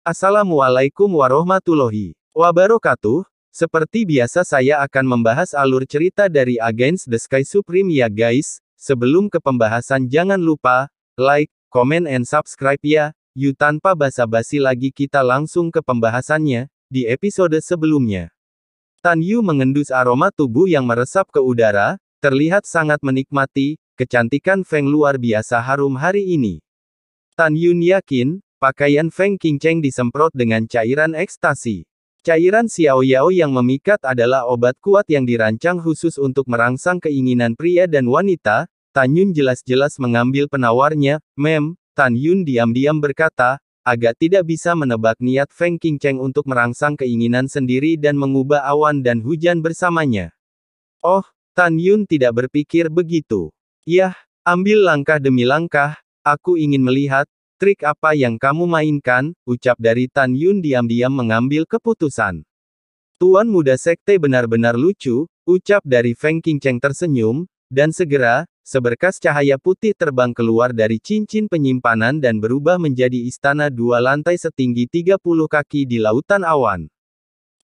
Assalamualaikum warahmatullahi wabarakatuh. Seperti biasa saya akan membahas alur cerita dari Against the Sky Supreme ya guys. Sebelum ke pembahasan jangan lupa, like, comment and subscribe ya. Yuk tanpa basa-basi lagi kita langsung ke pembahasannya. Di episode sebelumnya, Tan Yu mengendus aroma tubuh yang meresap ke udara, terlihat sangat menikmati, kecantikan Feng luar biasa harum hari ini. Tan Yun yakin, pakaian Feng Qingcheng disemprot dengan cairan ekstasi. Cairan Xiao Yao yang memikat adalah obat kuat yang dirancang khusus untuk merangsang keinginan pria dan wanita. Tan Yun jelas-jelas mengambil penawarnya. Tan Yun diam-diam berkata, agak tidak bisa menebak niat Feng Qingcheng untuk merangsang keinginan sendiri dan mengubah awan dan hujan bersamanya. Oh, Tan Yun tidak berpikir begitu. Yah, ambil langkah demi langkah, aku ingin melihat, trik apa yang kamu mainkan, ucap dari Tan Yun diam-diam mengambil keputusan. Tuan muda sekte benar-benar lucu, ucap dari Feng Qingcheng tersenyum, dan segera, seberkas cahaya putih terbang keluar dari cincin penyimpanan dan berubah menjadi istana 2 lantai setinggi 30 kaki di lautan awan.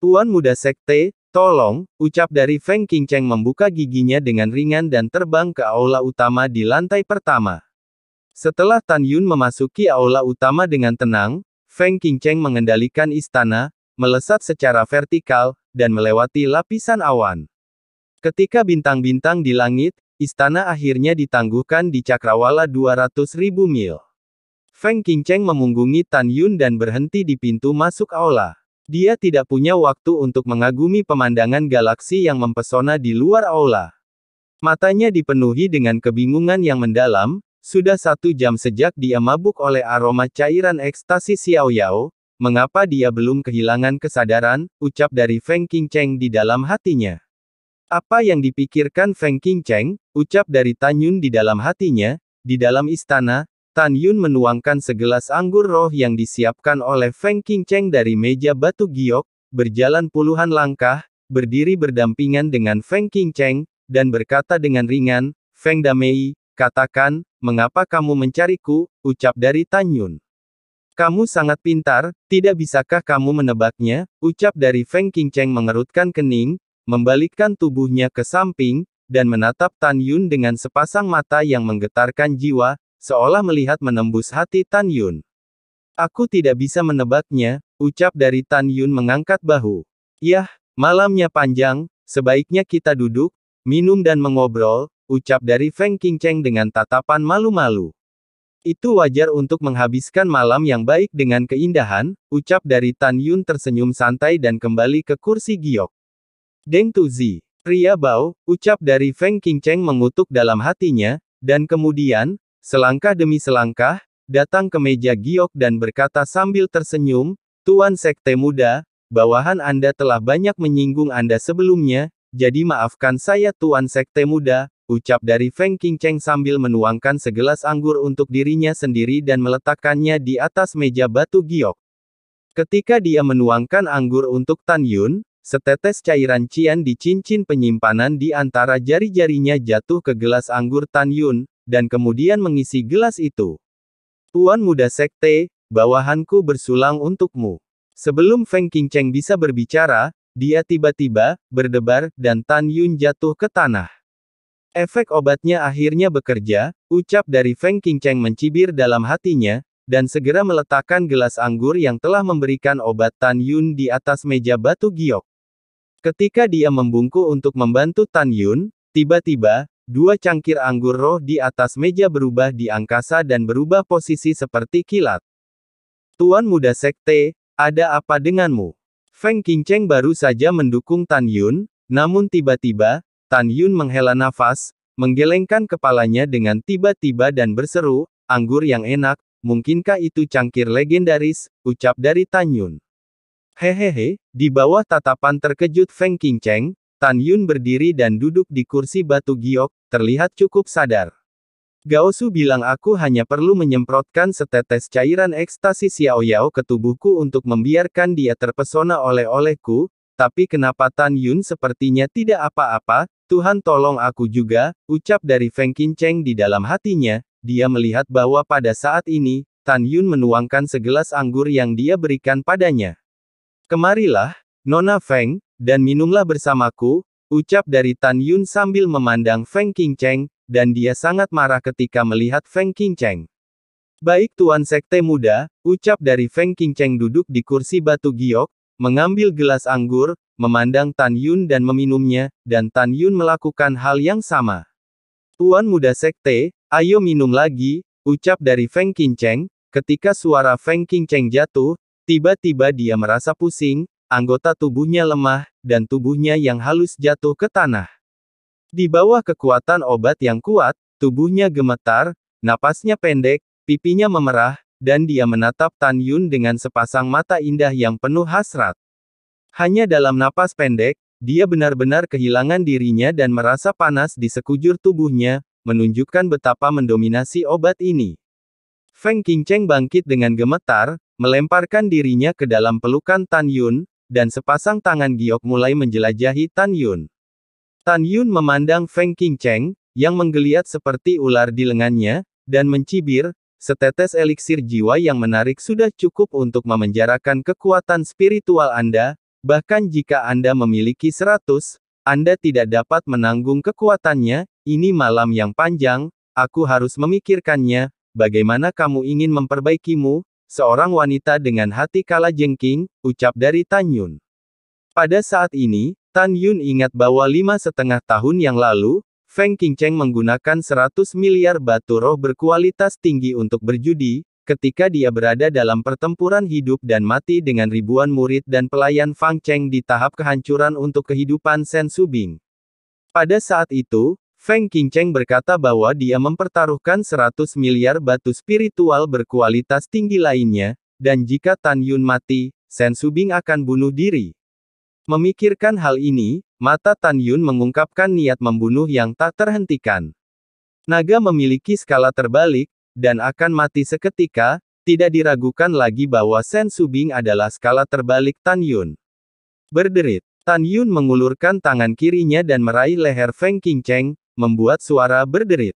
Tuan muda sekte, tolong, ucap dari Feng Qingcheng membuka giginya dengan ringan dan terbang ke aula utama di lantai pertama. Setelah Tan Yun memasuki aula utama dengan tenang, Feng Qingcheng mengendalikan istana, melesat secara vertikal, dan melewati lapisan awan. Ketika bintang-bintang di langit, istana akhirnya ditangguhkan di cakrawala 200.000 mil. Feng Qingcheng memunggungi Tan Yun dan berhenti di pintu masuk aula. Dia tidak punya waktu untuk mengagumi pemandangan galaksi yang mempesona di luar aula. Matanya dipenuhi dengan kebingungan yang mendalam. Sudah 1 jam sejak dia mabuk oleh aroma cairan ekstasi Xiao Yao, mengapa dia belum kehilangan kesadaran, ucap dari Feng Qingcheng di dalam hatinya. Apa yang dipikirkan Feng Qingcheng, ucap dari Tan Yun di dalam hatinya, di dalam istana, Tan Yun menuangkan segelas anggur roh yang disiapkan oleh Feng Qingcheng dari meja batu giok, berjalan puluhan langkah, berdiri berdampingan dengan Feng Qingcheng, dan berkata dengan ringan, Feng Damei, katakan, mengapa kamu mencariku, ucap dari Tan Yun. Kamu sangat pintar, tidak bisakah kamu menebaknya, ucap dari Feng Qingcheng mengerutkan kening, membalikkan tubuhnya ke samping, dan menatap Tan Yun dengan sepasang mata yang menggetarkan jiwa, seolah melihat menembus hati Tan Yun. Aku tidak bisa menebaknya, ucap dari Tan Yun mengangkat bahu. Yah, malamnya panjang, sebaiknya kita duduk, minum dan mengobrol, ucap dari Feng Qingcheng dengan tatapan malu-malu. Itu wajar untuk menghabiskan malam yang baik dengan keindahan, ucap dari Tan Yun tersenyum santai dan kembali ke kursi giok. Deng Tuzi, pria bau, ucap dari Feng Qingcheng mengutuk dalam hatinya, dan kemudian, selangkah demi selangkah, datang ke meja giok dan berkata sambil tersenyum, Tuan Sekte Muda, bawahan Anda telah banyak menyinggung Anda sebelumnya, jadi maafkan saya Tuan Sekte Muda, ucap dari Feng Qingcheng sambil menuangkan segelas anggur untuk dirinya sendiri dan meletakkannya di atas meja batu giok. Ketika dia menuangkan anggur untuk Tan Yun, setetes cairan cian di cincin penyimpanan di antara jari-jarinya jatuh ke gelas anggur Tan Yun, dan kemudian mengisi gelas itu. Tuan muda sekte, bawahanku bersulang untukmu. Sebelum Feng Qingcheng bisa berbicara, dia tiba-tiba berdebar, dan Tan Yun jatuh ke tanah. Efek obatnya akhirnya bekerja, ucap dari Feng Qingcheng mencibir dalam hatinya, dan segera meletakkan gelas anggur yang telah memberikan obat Tan Yun di atas meja batu giok. Ketika dia membungkuk untuk membantu Tan Yun, tiba-tiba, 2 cangkir anggur roh di atas meja berubah di angkasa dan berubah posisi seperti kilat. Tuan muda sekte, ada apa denganmu? Feng Qingcheng baru saja mendukung Tan Yun, namun tiba-tiba, Tan Yun menghela nafas, menggelengkan kepalanya dengan tiba-tiba dan berseru, anggur yang enak, mungkinkah itu cangkir legendaris, ucap dari Tan Yun. Hehehe, di bawah tatapan terkejut Feng Qingcheng, Tan Yun berdiri dan duduk di kursi batu giok, terlihat cukup sadar. Gaosu bilang aku hanya perlu menyemprotkan setetes cairan ekstasi Xiao Yao ke tubuhku untuk membiarkan dia terpesona oleh-olehku, tapi kenapa Tan Yun sepertinya tidak apa-apa, Tuhan tolong aku juga, ucap dari Feng Qingcheng di dalam hatinya, dia melihat bahwa pada saat ini, Tan Yun menuangkan segelas anggur yang dia berikan padanya. "Kemarilah, Nona Feng, dan minumlah bersamaku," ucap dari Tan Yun sambil memandang Feng Qingcheng, dan dia sangat marah ketika melihat Feng Qingcheng. "Baik Tuan Sekte Muda," ucap dari Feng Qingcheng duduk di kursi batu giok, mengambil gelas anggur, memandang Tan Yun dan meminumnya, dan Tan Yun melakukan hal yang sama. "Tuan Muda Sekte, ayo minum lagi," ucap dari Feng Qingcheng. Ketika suara Feng Qingcheng jatuh, tiba-tiba dia merasa pusing, anggota tubuhnya lemah, dan tubuhnya yang halus jatuh ke tanah. Di bawah kekuatan obat yang kuat, tubuhnya gemetar, napasnya pendek, pipinya memerah, dan dia menatap Tan Yun dengan sepasang mata indah yang penuh hasrat. Hanya dalam napas pendek, dia benar-benar kehilangan dirinya dan merasa panas di sekujur tubuhnya, menunjukkan betapa mendominasi obat ini. Feng Qingcheng bangkit dengan gemetar, melemparkan dirinya ke dalam pelukan Tan Yun, dan sepasang tangan giok mulai menjelajahi Tan Yun. Tan Yun memandang Feng Qingcheng, yang menggeliat seperti ular di lengannya, dan mencibir, "Setetes eliksir jiwa yang menarik sudah cukup untuk memenjarakan kekuatan spiritual Anda. Bahkan jika Anda memiliki 100, Anda tidak dapat menanggung kekuatannya. Ini malam yang panjang, aku harus memikirkannya. Bagaimana kamu ingin memperbaikimu, seorang wanita dengan hati kalajengking," ucap dari Tan Yun. Pada saat ini, Tan Yun ingat bahwa 5,5 tahun yang lalu, Feng Qingcheng menggunakan 100 miliar batu roh berkualitas tinggi untuk berjudi, ketika dia berada dalam pertempuran hidup dan mati dengan ribuan murid dan pelayan Fang Cheng di tahap kehancuran untuk kehidupan Shen Subing. Pada saat itu, Feng Qingcheng berkata bahwa dia mempertaruhkan 100 miliar batu spiritual berkualitas tinggi lainnya, dan jika Tan Yun mati, Shen Subing akan bunuh diri. Memikirkan hal ini, mata Tan Yun mengungkapkan niat membunuh yang tak terhentikan. Naga memiliki skala terbalik, dan akan mati seketika, tidak diragukan lagi bahwa Shen Subing adalah skala terbalik Tan Yun. Berderit, Tan Yun mengulurkan tangan kirinya dan meraih leher Feng Qingcheng, membuat suara berderit.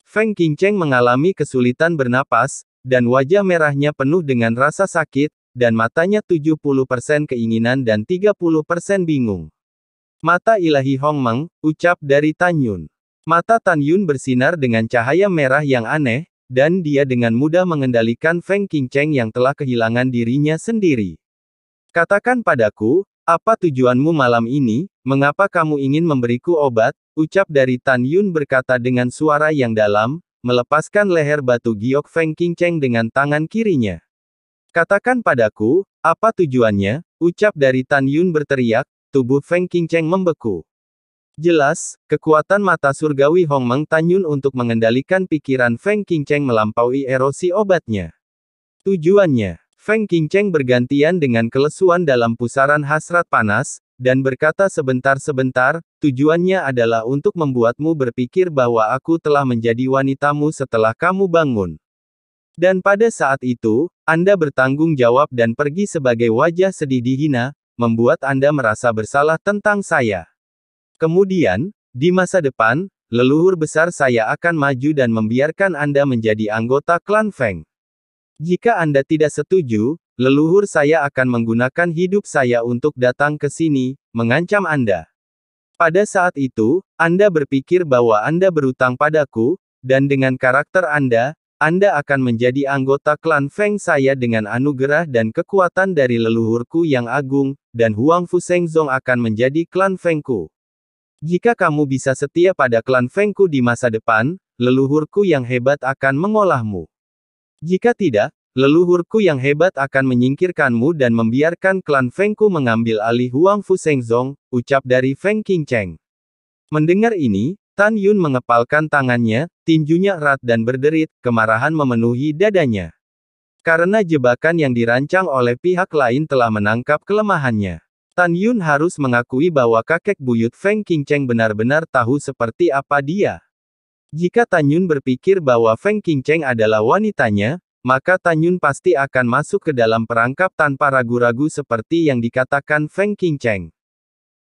Feng Qingcheng mengalami kesulitan bernapas, dan wajah merahnya penuh dengan rasa sakit, dan matanya 70% keinginan dan 30% bingung. "Mata ilahi Hongmeng," ucap dari Tan Yun. Mata Tan Yun bersinar dengan cahaya merah yang aneh, dan dia dengan mudah mengendalikan Feng Qingcheng yang telah kehilangan dirinya sendiri. "Katakan padaku, apa tujuanmu malam ini, mengapa kamu ingin memberiku obat?" ucap dari Tan Yun berkata dengan suara yang dalam, melepaskan leher batu giok Feng Qingcheng dengan tangan kirinya. "Katakan padaku, apa tujuannya?" ucap dari Tan Yun berteriak, tubuh Feng Qingcheng membeku. Jelas, kekuatan mata surgawi Hongmeng Tan Yun untuk mengendalikan pikiran Feng Qingcheng melampaui erosi obatnya. Tujuannya, Feng Qingcheng bergantian dengan kelesuan dalam pusaran hasrat panas, dan berkata sebentar-sebentar, "Tujuannya adalah untuk membuatmu berpikir bahwa aku telah menjadi wanitamu setelah kamu bangun. Dan pada saat itu, Anda bertanggung jawab dan pergi sebagai wajah sedih dihina, membuat Anda merasa bersalah tentang saya. Kemudian, di masa depan, leluhur besar saya akan maju dan membiarkan Anda menjadi anggota klan Feng. Jika Anda tidak setuju, leluhur saya akan menggunakan hidup saya untuk datang ke sini, mengancam Anda. Pada saat itu, Anda berpikir bahwa Anda berutang padaku, dan dengan karakter Anda akan menjadi anggota klan Feng saya dengan anugerah dan kekuatan dari leluhurku yang agung, dan Huang Fu Shengzong akan menjadi klan Fengku. Jika kamu bisa setia pada klan Fengku di masa depan, leluhurku yang hebat akan mengolahmu. Jika tidak, leluhurku yang hebat akan menyingkirkanmu dan membiarkan klan Fengku mengambil alih Huang Fu Shengzong, ucap dari Feng Qingcheng. Mendengar ini, Tan Yun mengepalkan tangannya, tinjunya erat dan berderit, kemarahan memenuhi dadanya. Karena jebakan yang dirancang oleh pihak lain telah menangkap kelemahannya. Tan Yun harus mengakui bahwa kakek buyut Feng Qingcheng benar-benar tahu seperti apa dia. Jika Tan Yun berpikir bahwa Feng Qingcheng adalah wanitanya, maka Tan Yun pasti akan masuk ke dalam perangkap tanpa ragu-ragu seperti yang dikatakan Feng Qingcheng.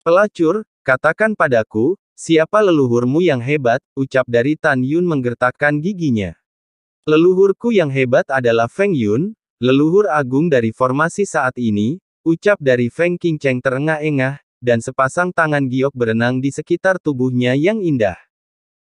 "Pelacur, katakan padaku, siapa leluhurmu yang hebat?" ucap dari Tan Yun menggertakkan giginya. Leluhurku yang hebat adalah Feng Yun, leluhur agung dari formasi saat ini, ucap dari Feng Qingcheng terengah-engah, dan sepasang tangan giok berenang di sekitar tubuhnya yang indah.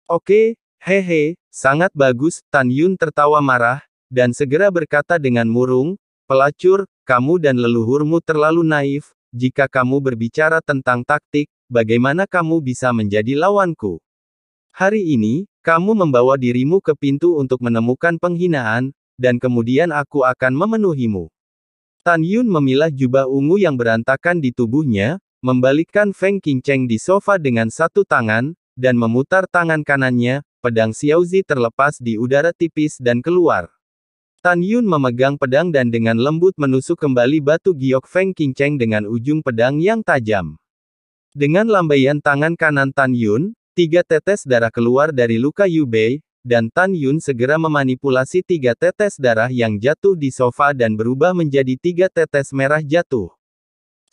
Oke, hehe, sangat bagus, Tan Yun tertawa marah, dan segera berkata dengan murung, pelacur, kamu dan leluhurmu terlalu naif, jika kamu berbicara tentang taktik, bagaimana kamu bisa menjadi lawanku? Hari ini, kamu membawa dirimu ke pintu untuk menemukan penghinaan, dan kemudian aku akan memenuhimu. Tan Yun memilah jubah ungu yang berantakan di tubuhnya, membalikkan Feng Qingcheng di sofa dengan satu tangan, dan memutar tangan kanannya, pedang Xiaozi terlepas di udara tipis dan keluar. Tan Yun memegang pedang dan dengan lembut menusuk kembali batu giok Feng Qingcheng dengan ujung pedang yang tajam. Dengan lambaian tangan kanan Tan Yun, 3 tetes darah keluar dari luka Yubei, dan Tan Yun segera memanipulasi 3 tetes darah yang jatuh di sofa dan berubah menjadi 3 tetes merah jatuh.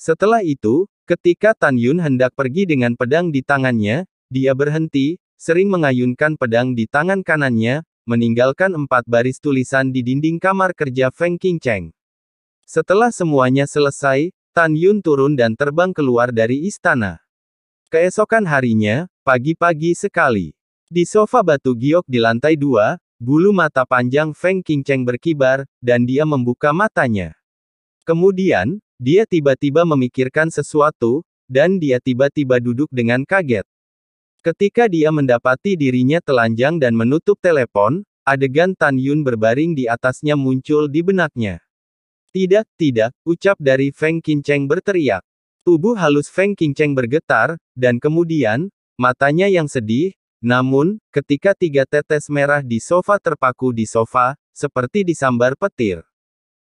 Setelah itu, ketika Tan Yun hendak pergi dengan pedang di tangannya, dia berhenti, sering mengayunkan pedang di tangan kanannya, meninggalkan 4 baris tulisan di dinding kamar kerja Feng Qingcheng. Setelah semuanya selesai, Tan Yun turun dan terbang keluar dari istana. Keesokan harinya, pagi-pagi sekali. Di sofa batu giok di lantai 2, bulu mata panjang Feng Qingcheng berkibar, dan dia membuka matanya. Kemudian, dia tiba-tiba memikirkan sesuatu, dan dia tiba-tiba duduk dengan kaget. Ketika dia mendapati dirinya telanjang dan menutup telepon, adegan Tan Yun berbaring di atasnya muncul di benaknya. Tidak, tidak, ucap dari Feng Qingcheng berteriak. Tubuh halus Feng Qingcheng bergetar, dan kemudian, matanya yang sedih, namun, ketika 3 tetes merah di sofa terpaku di sofa, seperti disambar petir.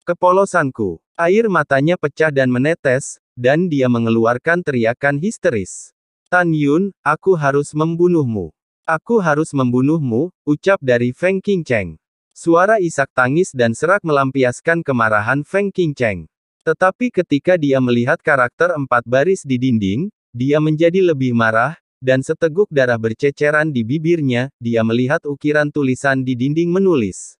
Kepolosanku. Air matanya pecah dan menetes, dan dia mengeluarkan teriakan histeris. Tan Yun, aku harus membunuhmu. Aku harus membunuhmu, ucap dari Feng Qingcheng. Suara isak tangis dan serak melampiaskan kemarahan Feng Qingcheng. Tetapi ketika dia melihat karakter 4 baris di dinding, dia menjadi lebih marah, dan seteguk darah berceceran di bibirnya, dia melihat ukiran tulisan di dinding menulis.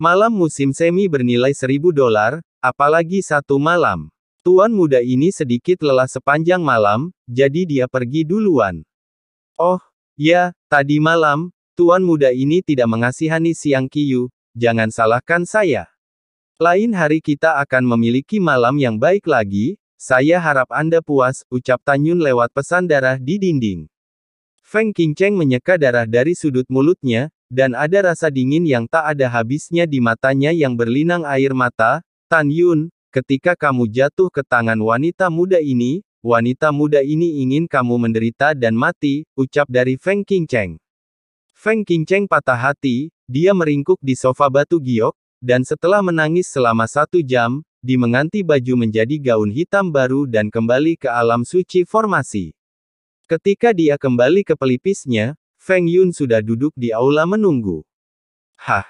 Malam musim semi bernilai $1000, apalagi 1 malam. Tuan muda ini sedikit lelah sepanjang malam, jadi dia pergi duluan. Oh, ya, tadi malam, tuan muda ini tidak mengasihani Siang Qiyu, jangan salahkan saya. Lain hari kita akan memiliki malam yang baik lagi, saya harap Anda puas, ucap Tan Yun lewat pesan darah di dinding. Feng Qingcheng menyeka darah dari sudut mulutnya, dan ada rasa dingin yang tak ada habisnya di matanya yang berlinang air mata. Tan Yun, ketika kamu jatuh ke tangan wanita muda ini ingin kamu menderita dan mati, ucap dari Feng Qingcheng. Feng Qingcheng patah hati, dia meringkuk di sofa batu giok, dan setelah menangis selama 1 jam, dia mengganti baju menjadi gaun hitam baru dan kembali ke alam suci formasi. Ketika dia kembali ke pelipisnya, Feng Yun sudah duduk di aula menunggu. Hah?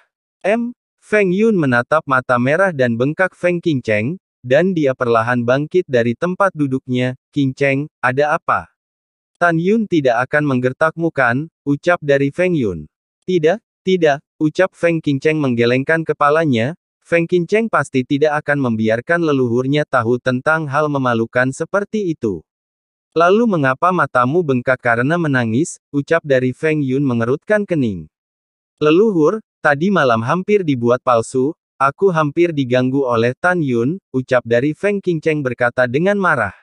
Feng Yun menatap mata merah dan bengkak Feng Qingcheng, dan dia perlahan bangkit dari tempat duduknya. Qingcheng, ada apa? Tan Yun tidak akan menggertakmu kan, ucap dari Feng Yun. Tidak, tidak, ucap Feng Qingcheng menggelengkan kepalanya. Feng Qingcheng pasti tidak akan membiarkan leluhurnya tahu tentang hal memalukan seperti itu. Lalu mengapa matamu bengkak karena menangis, ucap dari Feng Yun mengerutkan kening. Leluhur, tadi malam hampir dibuat palsu, aku hampir diganggu oleh Tan Yun, ucap dari Feng Qingcheng berkata dengan marah.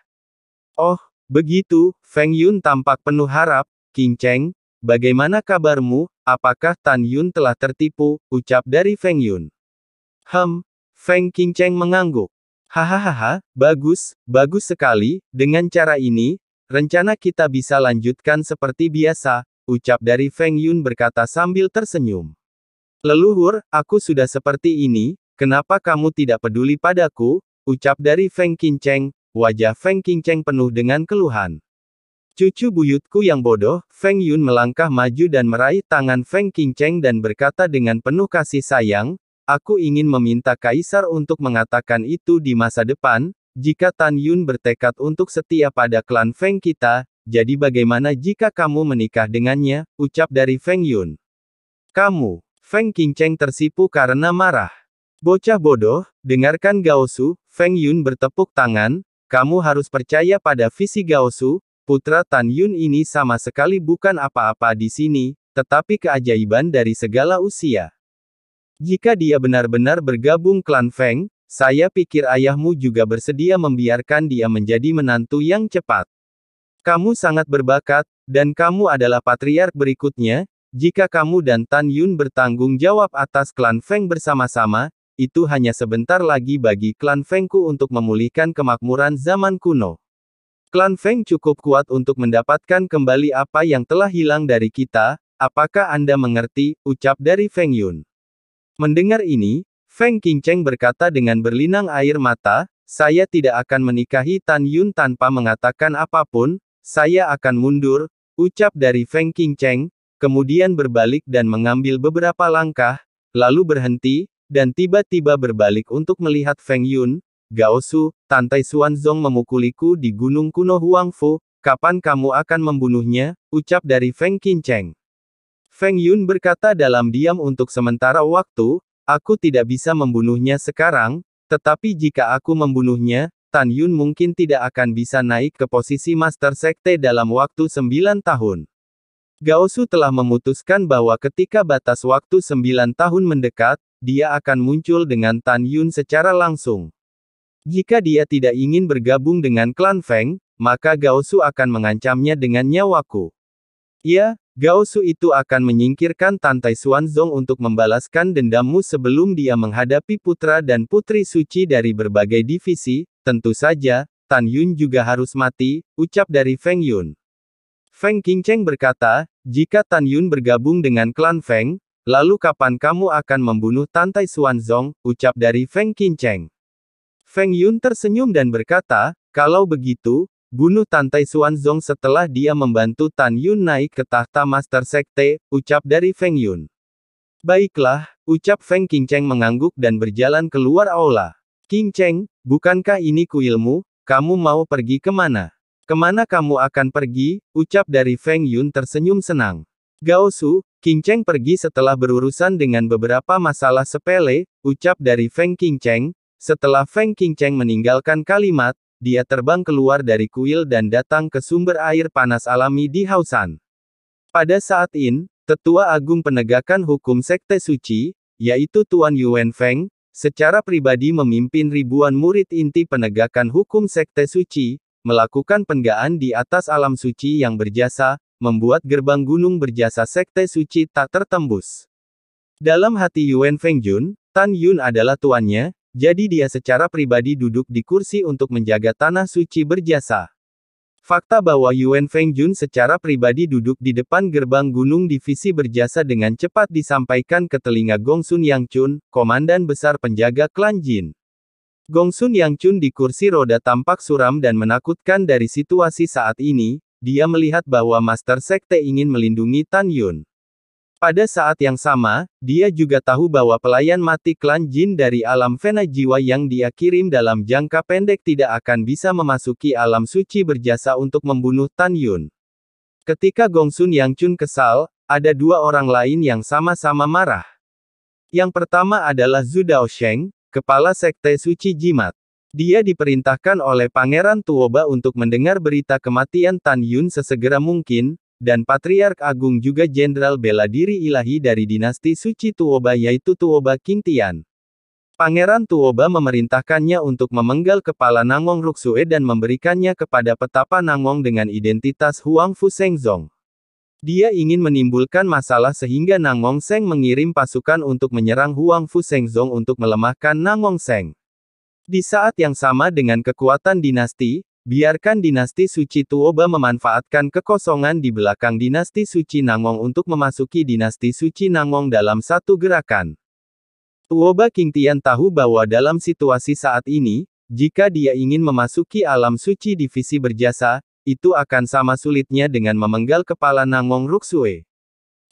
Oh, begitu, Feng Yun tampak penuh harap. Qingcheng, bagaimana kabarmu, apakah Tan Yun telah tertipu, ucap dari Feng Yun. Feng Qingcheng mengangguk. Hahaha, bagus, bagus sekali, dengan cara ini, rencana kita bisa lanjutkan seperti biasa, ucap dari Feng Yun berkata sambil tersenyum. Leluhur, aku sudah seperti ini, kenapa kamu tidak peduli padaku, ucap dari Feng Qingcheng, wajah Feng Qingcheng penuh dengan keluhan. Cucu buyutku yang bodoh, Feng Yun melangkah maju dan meraih tangan Feng Qingcheng dan berkata dengan penuh kasih sayang, aku ingin meminta Kaisar untuk mengatakan itu di masa depan, jika Tan Yun bertekad untuk setia pada klan Feng kita, jadi bagaimana jika kamu menikah dengannya, ucap dari Feng Yun. Kamu, Feng Qingcheng tersipu karena marah. Bocah bodoh, dengarkan Gaosu, Feng Yun bertepuk tangan, kamu harus percaya pada visi Gaosu, putra Tan Yun ini sama sekali bukan apa-apa di sini, tetapi keajaiban dari segala usia. Jika dia benar-benar bergabung klan Feng, saya pikir ayahmu juga bersedia membiarkan dia menjadi menantu yang cepat. Kamu sangat berbakat, dan kamu adalah patriark berikutnya. Jika kamu dan Tan Yun bertanggung jawab atas klan Feng bersama-sama, itu hanya sebentar lagi bagi klan Fengku untuk memulihkan kemakmuran zaman kuno. Klan Feng cukup kuat untuk mendapatkan kembali apa yang telah hilang dari kita, apakah Anda mengerti, ucap dari Feng Yun. Mendengar ini, Feng Qingcheng berkata dengan berlinang air mata, saya tidak akan menikahi Tan Yun tanpa mengatakan apapun, saya akan mundur, ucap dari Feng Qingcheng, kemudian berbalik dan mengambil beberapa langkah, lalu berhenti, dan tiba-tiba berbalik untuk melihat Feng Yun. Gaosu, Tante Xuanzong memukuliku di gunung kuno Huangfu, kapan kamu akan membunuhnya, ucap dari Feng Qingcheng. Feng Yun berkata dalam diam untuk sementara waktu, aku tidak bisa membunuhnya sekarang, tetapi jika aku membunuhnya, Tan Yun mungkin tidak akan bisa naik ke posisi Master Sekte dalam waktu 9 tahun. Gaosu telah memutuskan bahwa ketika batas waktu 9 tahun mendekat, dia akan muncul dengan Tan Yun secara langsung. Jika dia tidak ingin bergabung dengan klan Feng, maka Gaosu akan mengancamnya dengan nyawaku. Ya, Gaosu itu akan menyingkirkan Tante Xuanzong untuk membalaskan dendammu sebelum dia menghadapi putra dan putri suci dari berbagai divisi, tentu saja, Tan Yun juga harus mati, ucap dari Feng Yun. Feng Qingcheng berkata, jika Tan Yun bergabung dengan klan Feng, lalu kapan kamu akan membunuh Tante Xuanzong, ucap dari Feng Qingcheng. Feng Yun tersenyum dan berkata, kalau begitu, bunuh Tante Xuanzong setelah dia membantu Tan Yun naik ke tahta Master Sekte, ucap dari Feng Yun. Baiklah, ucap Feng Qingcheng mengangguk dan berjalan keluar aula. Qingcheng, bukankah ini kuilmu, kamu mau pergi kemana? Kemana kamu akan pergi, ucap dari Feng Yun tersenyum senang. Gaosu, Qingcheng pergi setelah berurusan dengan beberapa masalah sepele, ucap dari Feng Qingcheng. Setelah Feng Qingcheng meninggalkan kalimat, dia terbang keluar dari kuil dan datang ke sumber air panas alami di Haosan. Pada saat ini, Tetua Agung Penegakan Hukum Sekte Suci, yaitu Tuan Yuan Feng, secara pribadi memimpin ribuan murid inti penegakan hukum Sekte Suci, melakukan penggaan di atas alam suci yang berjasa, membuat gerbang gunung berjasa Sekte Suci tak tertembus. Dalam hati Yuan Feng Jun, Tan Yun adalah tuannya, jadi dia secara pribadi duduk di kursi untuk menjaga tanah suci berjasa. Fakta bahwa Yuan Feng Jun secara pribadi duduk di depan gerbang gunung divisi berjasa dengan cepat disampaikan ke telinga Gongsun Yangchun, komandan besar penjaga klan Jin. Gongsun Yangchun di kursi roda tampak suram dan menakutkan dari situasi saat ini, dia melihat bahwa Master Sekte ingin melindungi Tan Yun. Pada saat yang sama, dia juga tahu bahwa pelayan mati klan Jin dari alam fena jiwa yang dia kirim dalam jangka pendek tidak akan bisa memasuki alam suci berjasa untuk membunuh Tan Yun. Ketika Gongsun Yangchun kesal, ada dua orang lain yang sama-sama marah. Yang pertama adalah Zhu Daosheng, kepala Sekte Suci Jimat. Dia diperintahkan oleh Pangeran Tuoba untuk mendengar berita kematian Tan Yun sesegera mungkin, dan Patriark Agung juga Jenderal Bela Diri Ilahi dari dinasti Suci Tuoba yaitu Tuoba Qingtian. Pangeran Tuoba memerintahkannya untuk memenggal kepala Nangong Ruksue dan memberikannya kepada petapa Nangong dengan identitas Huang Fu Shengzong. Dia ingin menimbulkan masalah sehingga Nangong Seng mengirim pasukan untuk menyerang Huang Fu Shengzong untuk melemahkan Nangong Seng. Di saat yang sama dengan kekuatan dinasti, biarkan dinasti Suci Tuoba memanfaatkan kekosongan di belakang dinasti Suci Nangong untuk memasuki dinasti Suci Nangong dalam satu gerakan. Tuoba Qingtian tahu bahwa dalam situasi saat ini, jika dia ingin memasuki alam suci divisi berjasa, itu akan sama sulitnya dengan memenggal kepala Nangong Ruksue.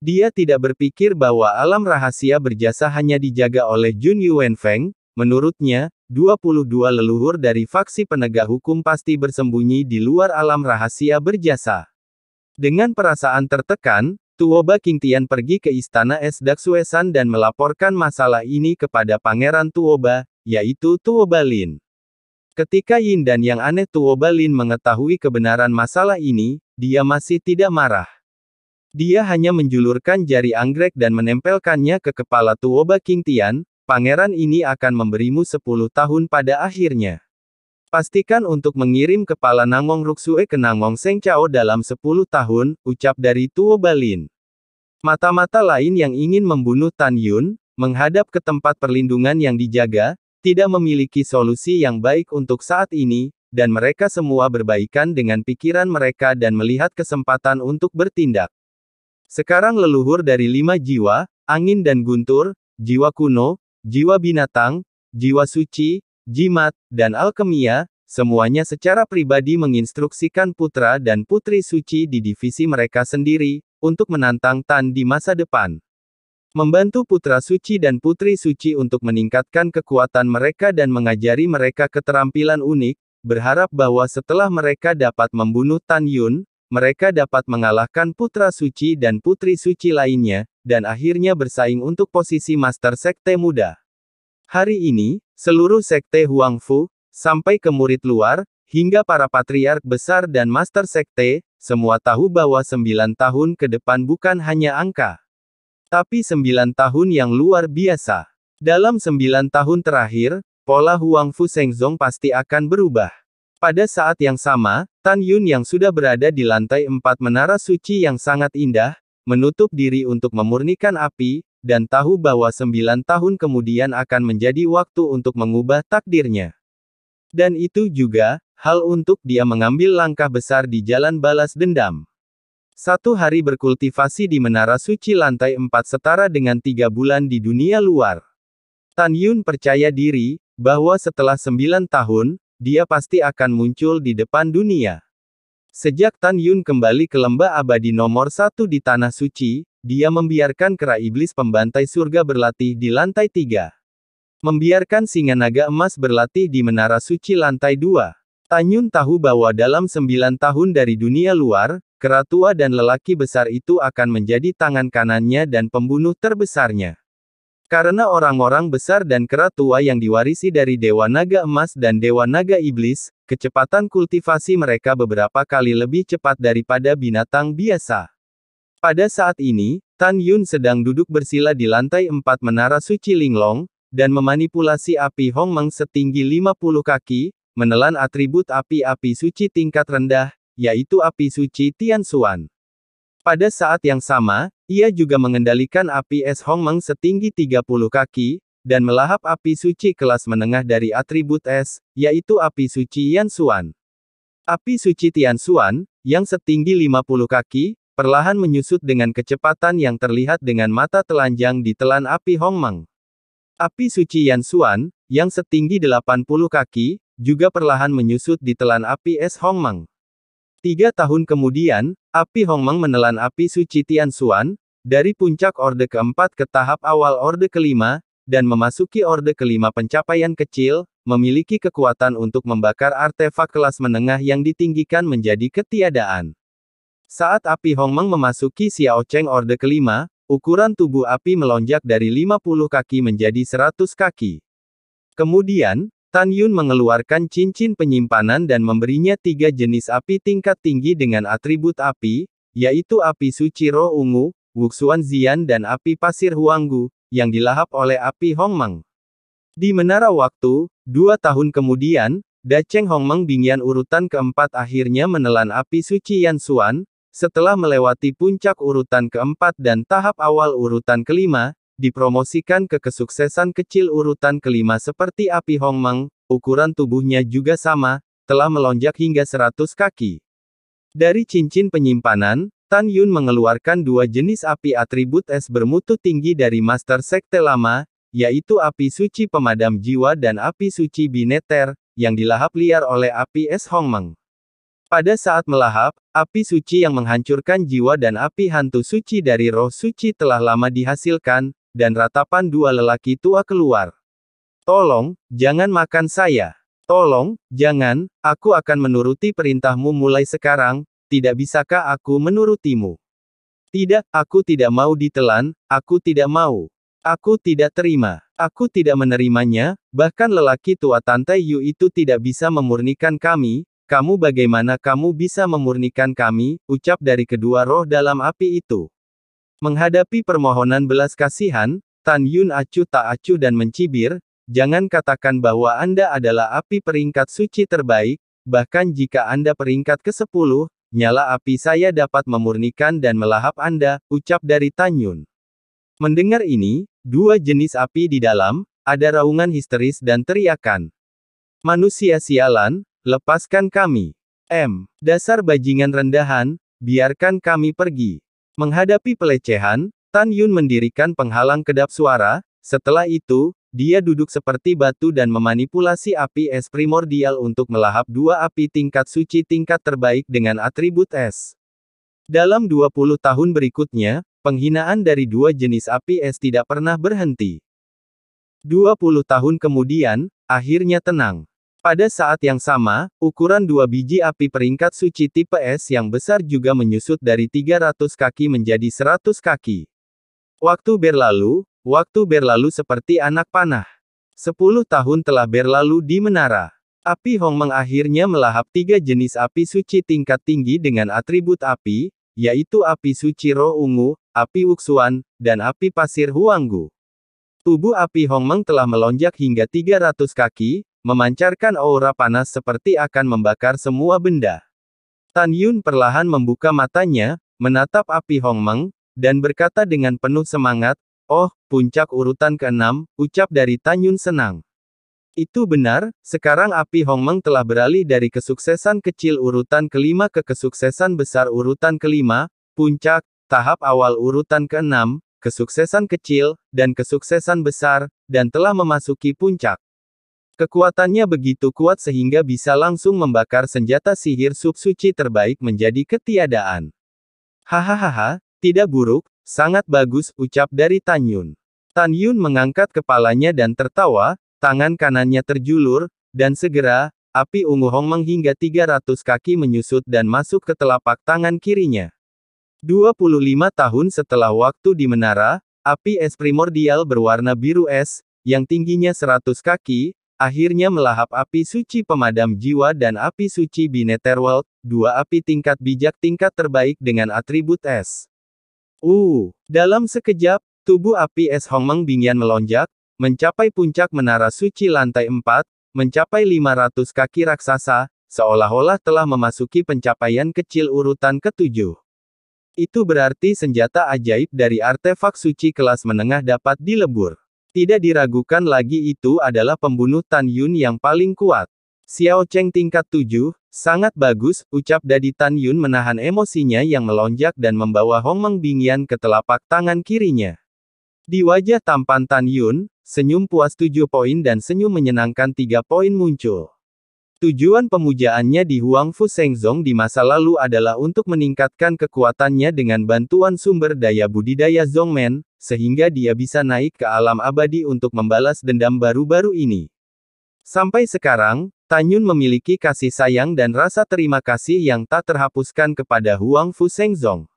Dia tidak berpikir bahwa alam rahasia berjasa hanya dijaga oleh Jun Yuan Feng. Menurutnya, 22 leluhur dari faksi penegak hukum pasti bersembunyi di luar alam rahasia berjasa. Dengan perasaan tertekan, Tuoba Qingtian pergi ke istana es Daksuesan dan melaporkan masalah ini kepada Pangeran Tuoba, yaitu Tuoba Lin. Ketika Yin dan yang aneh Tuoba Lin mengetahui kebenaran masalah ini, dia masih tidak marah. Dia hanya menjulurkan jari anggrek dan menempelkannya ke kepala Tuoba Qingtian, pangeran ini akan memberimu 10 tahun pada akhirnya. Pastikan untuk mengirim kepala Nangong Ruksue ke Nangong Sengcao dalam 10 tahun, ucap dari Tuoba Lin. Mata-mata lain yang ingin membunuh Tan Yun, menghadap ke tempat perlindungan yang dijaga, tidak memiliki solusi yang baik untuk saat ini, dan mereka semua berbaikan dengan pikiran mereka dan melihat kesempatan untuk bertindak. Sekarang leluhur dari 5 jiwa, angin dan guntur, jiwa kuno, jiwa binatang, jiwa suci, jimat, dan alkemia, semuanya secara pribadi menginstruksikan putra dan putri suci di divisi mereka sendiri, untuk menantang Tan di masa depan. Membantu putra suci dan putri suci untuk meningkatkan kekuatan mereka dan mengajari mereka keterampilan unik, berharap bahwa setelah mereka dapat membunuh Tan Yun, mereka dapat mengalahkan putra suci dan putri suci lainnya, dan akhirnya bersaing untuk posisi Master Sekte Muda. Hari ini, seluruh Sekte Huangfu, sampai ke murid luar, hingga para patriark besar dan Master Sekte, semua tahu bahwa 9 tahun ke depan bukan hanya angka. Tapi 9 tahun yang luar biasa. Dalam 9 tahun terakhir, pola Huangfu Shengzong pasti akan berubah. Pada saat yang sama, Tan Yun yang sudah berada di lantai 4 menara suci yang sangat indah, menutup diri untuk memurnikan api, dan tahu bahwa 9 tahun kemudian akan menjadi waktu untuk mengubah takdirnya. Dan itu juga, hal untuk dia mengambil langkah besar di jalan balas dendam. 1 hari berkultivasi di menara suci lantai 4 setara dengan 3 bulan di dunia luar. Tan Yun percaya diri, bahwa setelah 9 tahun, dia pasti akan muncul di depan dunia. Sejak Tan Yun kembali ke lembah abadi nomor 1 di Tanah Suci, dia membiarkan kera iblis pembantai surga berlatih di lantai 3. Membiarkan singa naga emas berlatih di menara suci lantai 2. Tan Yun tahu bahwa dalam 9 tahun dari dunia luar, kera tua dan lelaki besar itu akan menjadi tangan kanannya dan pembunuh terbesarnya. Karena orang-orang besar dan kera tua yang diwarisi dari Dewa Naga Emas dan Dewa Naga Iblis, kecepatan kultivasi mereka beberapa kali lebih cepat daripada binatang biasa. Pada saat ini, Tan Yun sedang duduk bersila di lantai 4 menara suci Linglong, dan memanipulasi api Hongmeng setinggi 50 kaki, menelan atribut api-api suci tingkat rendah, yaitu api suci Tianxuan. Pada saat yang sama, ia juga mengendalikan api es Hongmeng setinggi 30 kaki, dan melahap api suci kelas menengah dari atribut es, yaitu api suci Yanxuan. Api suci Tianxuan, yang setinggi 50 kaki, perlahan menyusut dengan kecepatan yang terlihat dengan mata telanjang di telan api Hongmeng. Api suci Yanxuan, yang setinggi 80 kaki, juga perlahan menyusut di telan api es Hongmeng. 3 tahun kemudian, api Hongmeng menelan api suci Tianxuan, dari puncak orde keempat ke tahap awal orde kelima, dan memasuki orde kelima pencapaian kecil, memiliki kekuatan untuk membakar artefak kelas menengah yang ditinggikan menjadi ketiadaan. Saat api Hongmeng memasuki Xiaocheng orde kelima, ukuran tubuh api melonjak dari 50 kaki menjadi 100 kaki. Kemudian, Tan Yun mengeluarkan cincin penyimpanan dan memberinya 3 jenis api tingkat tinggi dengan atribut api, yaitu api suci roh ungu, Wuxuan Zian dan api pasir Huanggu, yang dilahap oleh api Hongmeng. Di menara waktu, 2 tahun kemudian, Dacheng Hongmeng Bingyan urutan keempat akhirnya menelan api suci Yanxuan, setelah melewati puncak urutan keempat dan tahap awal urutan kelima, dipromosikan ke kesuksesan kecil urutan kelima seperti api Hongmeng, ukuran tubuhnya juga sama, telah melonjak hingga 100 kaki. Dari cincin penyimpanan, Tan Yun mengeluarkan 2 jenis api atribut es bermutu tinggi dari Master Sekte Lama, yaitu api suci pemadam jiwa dan api suci bineter, yang dilahap liar oleh api es Hongmeng. Pada saat melahap, api suci yang menghancurkan jiwa dan api hantu suci dari roh suci telah lama dihasilkan, dan ratapan 2 lelaki tua keluar. Tolong, jangan makan saya. Tolong, jangan, aku akan menuruti perintahmu mulai sekarang, tidak bisakah aku menurutimu? Tidak, aku tidak mau ditelan, aku tidak mau. Aku tidak terima. Aku tidak menerimanya, bahkan lelaki tua Tante Yu itu tidak bisa memurnikan kami. Kamu bagaimana kamu bisa memurnikan kami, ucap dari kedua roh dalam api itu. Menghadapi permohonan belas kasihan, Tan Yun acuh tak acuh dan mencibir, jangan katakan bahwa Anda adalah api peringkat suci terbaik, bahkan jika Anda peringkat ke-10, nyala api saya dapat memurnikan dan melahap Anda, ucap dari Tan Yun. Mendengar ini, dua jenis api di dalam, ada raungan histeris dan teriakan. Manusia sialan, lepaskan kami. Dasar bajingan rendahan, biarkan kami pergi. Menghadapi pelecehan, Tan Yun mendirikan penghalang kedap suara, setelah itu, dia duduk seperti batu dan memanipulasi api es primordial untuk melahap dua api tingkat suci tingkat terbaik dengan atribut es. Dalam 20 tahun berikutnya, penghinaan dari dua jenis api es tidak pernah berhenti. 20 tahun kemudian, akhirnya tenang. Pada saat yang sama, ukuran dua biji api peringkat suci tipe es yang besar juga menyusut dari 300 kaki menjadi 100 kaki. Waktu berlalu seperti anak panah. 10 tahun telah berlalu di menara. Api Hongmeng akhirnya melahap tiga jenis api suci tingkat tinggi dengan atribut api, yaitu api suci roh ungu, api Wuxuan, dan api pasir Huanggu. Tubuh api Hongmeng telah melonjak hingga 300 kaki, memancarkan aura panas seperti akan membakar semua benda. Tan Yun perlahan membuka matanya, menatap api Hongmeng, dan berkata dengan penuh semangat, "Oh, puncak urutan ke-6, ucap dari Tan Yun senang. Itu benar, sekarang api Hongmeng telah beralih dari kesuksesan kecil urutan ke-5 ke kesuksesan besar urutan ke-5, puncak, tahap awal urutan ke-6, kesuksesan kecil, dan kesuksesan besar, dan telah memasuki puncak. Kekuatannya begitu kuat sehingga bisa langsung membakar senjata sihir sub-suci terbaik menjadi ketiadaan." Hahaha, tidak buruk, sangat bagus, ucap dari Tan Yun. Tan Yun mengangkat kepalanya dan tertawa, tangan kanannya terjulur, dan segera, api ungu Hongmeng hingga 300 kaki menyusut dan masuk ke telapak tangan kirinya. 25 tahun setelah waktu di menara, api es primordial berwarna biru es, yang tingginya 100 kaki, akhirnya melahap api suci pemadam jiwa dan api suci Binetherworld, dua api tingkat bijak tingkat terbaik dengan atribut es. Dalam sekejap, tubuh api es Hongmeng Bingyan melonjak, mencapai puncak menara suci lantai 4, mencapai 500 kaki raksasa, seolah-olah telah memasuki pencapaian kecil urutan ke-7. Itu berarti senjata ajaib dari artefak suci kelas menengah dapat dilebur. Tidak diragukan lagi itu adalah pembunuh Tan Yun yang paling kuat. Xiao Cheng tingkat 7, sangat bagus, ucap Dadi Tan Yun menahan emosinya yang melonjak dan membawa Hongmeng Bingyan ke telapak tangan kirinya. Di wajah tampan Tan Yun, senyum puas 7 poin dan senyum menyenangkan 3 poin muncul. Tujuan pemujaannya di Huangfu Shengzong di masa lalu adalah untuk meningkatkan kekuatannya dengan bantuan sumber daya budidaya Zongmen, sehingga dia bisa naik ke alam abadi untuk membalas dendam baru-baru ini. Sampai sekarang, Tan Yun memiliki kasih sayang dan rasa terima kasih yang tak terhapuskan kepada Huangfu Shengzong.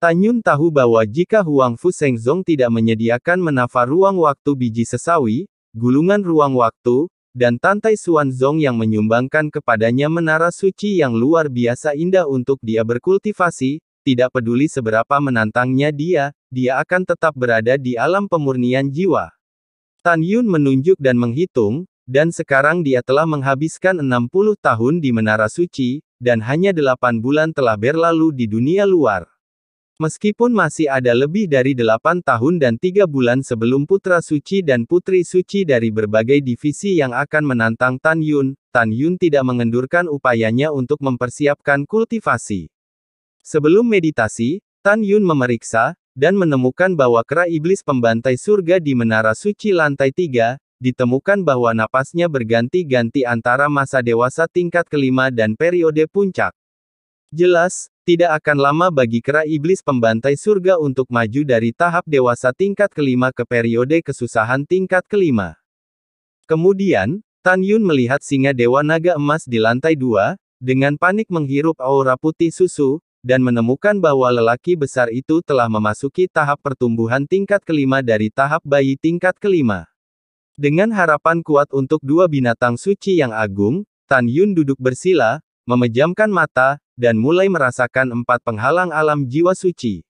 Tan Yun tahu bahwa jika Huangfu Shengzong tidak menyediakan menafar ruang waktu biji sesawi, gulungan ruang waktu, dan Tantai Xuanzong yang menyumbangkan kepadanya menara suci yang luar biasa indah untuk dia berkultivasi, tidak peduli seberapa menantangnya dia akan tetap berada di alam pemurnian jiwa. Tan Yun menunjuk dan menghitung, dan sekarang dia telah menghabiskan 60 tahun di menara suci, dan hanya 8 bulan telah berlalu di dunia luar. Meskipun masih ada lebih dari 8 tahun dan 3 bulan sebelum putra suci dan putri suci dari berbagai divisi yang akan menantang Tan Yun tidak mengendurkan upayanya untuk mempersiapkan kultivasi. Sebelum meditasi, Tan Yun memeriksa, dan menemukan bahwa kera iblis pembantai surga di menara suci lantai 3, ditemukan bahwa napasnya berganti-ganti antara masa dewasa tingkat kelima dan periode puncak. Jelas, tidak akan lama bagi kera iblis pembantai surga untuk maju dari tahap dewasa tingkat kelima ke periode kesusahan tingkat kelima. Kemudian, Tan Yun melihat singa dewa naga emas di lantai 2, dengan panik menghirup aura putih susu, dan menemukan bahwa lelaki besar itu telah memasuki tahap pertumbuhan tingkat kelima dari tahap bayi tingkat kelima. Dengan harapan kuat untuk dua binatang suci yang agung, Tan Yun duduk bersila, memejamkan mata, dan mulai merasakan 4 penghalang alam jiwa suci.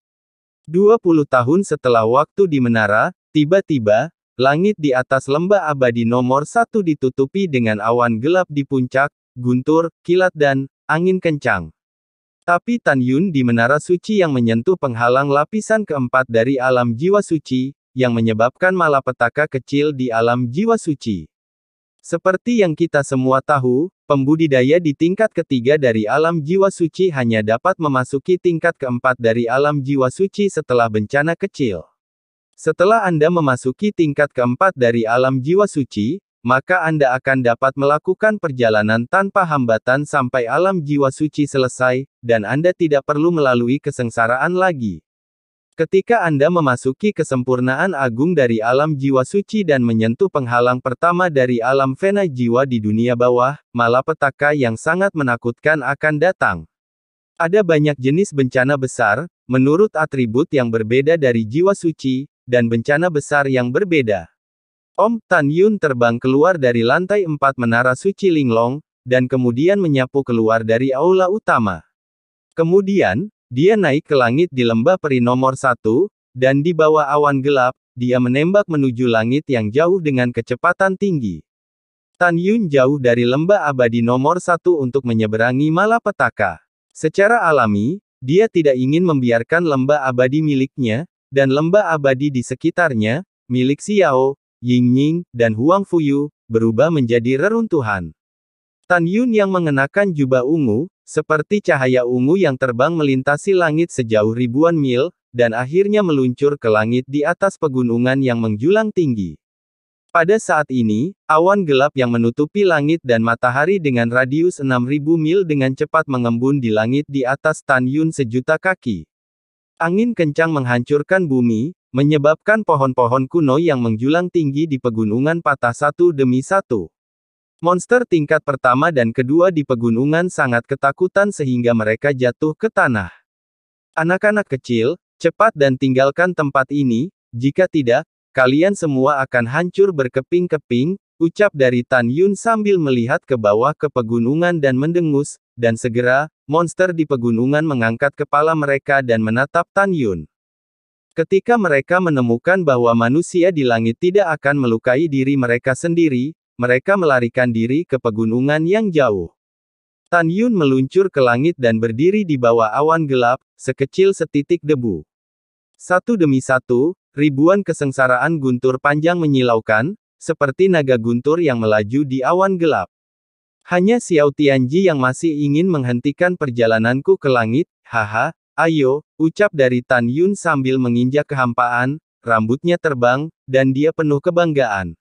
20 tahun setelah waktu di menara, tiba-tiba, langit di atas lembah abadi nomor 1 ditutupi dengan awan gelap di puncak, guntur, kilat dan angin kencang. Tapi Tan Yun di menara suci yang menyentuh penghalang lapisan keempat dari alam jiwa suci, yang menyebabkan malapetaka kecil di alam jiwa suci. Seperti yang kita semua tahu, pembudidaya di tingkat ketiga dari alam jiwa suci hanya dapat memasuki tingkat keempat dari alam jiwa suci setelah bencana kecil. Setelah Anda memasuki tingkat keempat dari alam jiwa suci, maka Anda akan dapat melakukan perjalanan tanpa hambatan sampai alam jiwa suci selesai, dan Anda tidak perlu melalui kesengsaraan lagi. Ketika Anda memasuki kesempurnaan agung dari alam jiwa suci dan menyentuh penghalang pertama dari alam fena jiwa di dunia bawah, malapetaka yang sangat menakutkan akan datang. Ada banyak jenis bencana besar, menurut atribut yang berbeda dari jiwa suci, dan bencana besar yang berbeda. Om Tan Yun terbang keluar dari lantai 4 menara suci Linglong, dan kemudian menyapu keluar dari aula utama. Kemudian, dia naik ke langit di lembah peri nomor 1, dan di bawah awan gelap, dia menembak menuju langit yang jauh dengan kecepatan tinggi. Tan Yun jauh dari lembah abadi nomor 1 untuk menyeberangi malapetaka. Secara alami, dia tidak ingin membiarkan lembah abadi miliknya, dan lembah abadi di sekitarnya, milik Xiao, Yingning, dan Huang Fuyu, berubah menjadi reruntuhan. Tan Yun yang mengenakan jubah ungu, seperti cahaya ungu yang terbang melintasi langit sejauh ribuan mil, dan akhirnya meluncur ke langit di atas pegunungan yang menjulang tinggi. Pada saat ini, awan gelap yang menutupi langit dan matahari dengan radius 6.000 mil dengan cepat mengembun di langit di atas Tan Yun sejuta kaki. Angin kencang menghancurkan bumi, menyebabkan pohon-pohon kuno yang menjulang tinggi di pegunungan patah satu demi satu. Monster tingkat pertama dan kedua di pegunungan sangat ketakutan sehingga mereka jatuh ke tanah. Anak-anak kecil, cepat dan tinggalkan tempat ini, jika tidak, kalian semua akan hancur berkeping-keping, ucap dari Tan Yun sambil melihat ke bawah ke pegunungan dan mendengus, dan segera, monster di pegunungan mengangkat kepala mereka dan menatap Tan Yun. Ketika mereka menemukan bahwa manusia di langit tidak akan melukai diri mereka sendiri, mereka melarikan diri ke pegunungan yang jauh. Tan Yun meluncur ke langit dan berdiri di bawah awan gelap, sekecil setitik debu. Satu demi satu, ribuan kesengsaraan guntur panjang menyilaukan, seperti naga guntur yang melaju di awan gelap. Hanya Xiao Tianji yang masih ingin menghentikan perjalananku ke langit, haha, ayo, ucap dari Tan Yun sambil menginjak kehampaan, rambutnya terbang, dan dia penuh kebanggaan.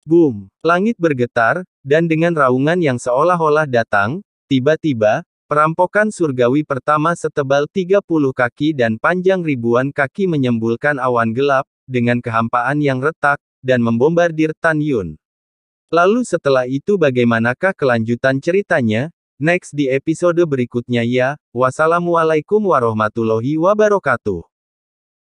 Boom! Langit bergetar, dan dengan raungan yang seolah-olah datang, tiba-tiba, perampokan surgawi pertama setebal 30 kaki dan panjang ribuan kaki menyembulkan awan gelap, dengan kehampaan yang retak, dan membombardir Tan Yun. Lalu setelah itu bagaimanakah kelanjutan ceritanya? Next di episode berikutnya ya. Wassalamualaikum warahmatullahi wabarakatuh.